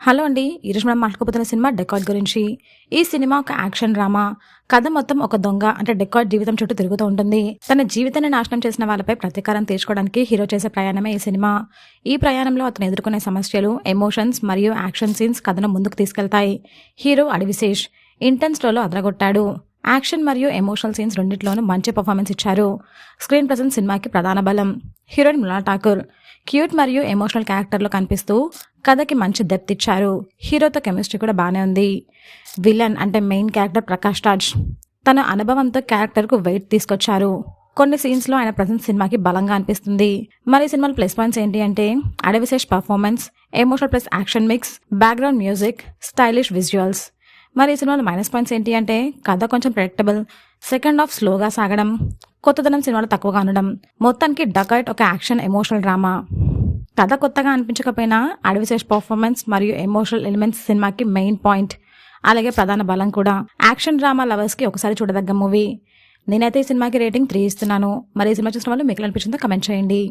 Hello అండి. ఈరోజు మనం మాట్లాడుకోబోతున్న సినిమా 'డెకాయిట్' గురించి. ఈ సినిమా ఒక యాక్షన్ డ్రామా. కథ మొత్తం ఒక దొంగ అంటే డెకాయిట్ జీవితం చుట్టూ తిరుగుతూ ఉంటుంది. తన జీవితాన్ని నాశనం చేసిన వాళ్ళపై ప్రతీకారం తీర్చుకోవడానికి హీరో చేసే ప్రయాణమే ఈ సినిమా. ఈ ప్రయాణంలో అతను ఎదుర్కొనే సమస్యలు, ఎమోషన్స్ మరియు యాక్షన్ సీన్స్ కథను ముందుకు తీసుకెళ్తాయి. హీరో అడివిశేష్ ఇంటెన్స్ ఫ్లోలో అదరగొట్టాడు. యాక్షన్ మరియు ఎమోషనల్ సీన్స్ రెండిట్లోనూ మంచి పర్ఫార్మెన్స్ ఇచ్చారు. స్క్రీన్ ప్రెజెన్స్ సినిమాకి ప్రధాన బలం. హీరోయిన్ మృణాల్ ఠాకూర్ క్యూట్ మరియు ఎమోషనల్ క్యారెక్టర్లో కనిపిస్తూ కథకి మంచి డెప్త్ ఇచ్చారు. హీరోతో కెమిస్ట్రీ కూడా బాగానే ఉంది. విలన్ అంటే మెయిన్ క్యారెక్టర్ ప్రకాష్ రాజ్ తన అనుభవంతో క్యారెక్టర్కు వెయిట్ తీసుకొచ్చారు. కొన్ని సీన్స్లో ఆయన ప్రజెన్స్ సినిమాకి బలంగా అనిపిస్తుంది. మరి ఈ సినిమాలో ప్లస్ పాయింట్స్ ఏంటి అంటే Adivi Sesh performance, emotional plus action mix, background music, stylish visuals. మరి ఈ సినిమాలో మైనస్ పాయింట్స్ ఏంటి అంటే కథ కొంచెం ప్రెడిక్టబుల్, సెకండ్ హాఫ్ స్లోగా సాగడం, కొత్తదనం సినిమాలో తక్కువగా ఉండడం. మొత్తానికి డకాయిట్ ఒక యాక్షన్ ఎమోషనల్ డ్రామా. కథ కొత్తగా అనిపించకపోయినా అడవిశేష్ పర్ఫార్మెన్స్ మరియు ఎమోషనల్ ఎలిమెంట్స్ సినిమాకి మెయిన్ పాయింట్. అలాగే ప్రధాన బలం కూడా. యాక్షన్ డ్రామా లవర్స్కి ఒకసారి చూడదగ్గ మూవీ. నేనైతే ఈ సినిమాకి రేటింగ్ 3 ఇస్తున్నాను. మరి ఈ సినిమా చూసిన వాళ్ళు మీకు అనిపించిందో కమెంట్ చేయండి.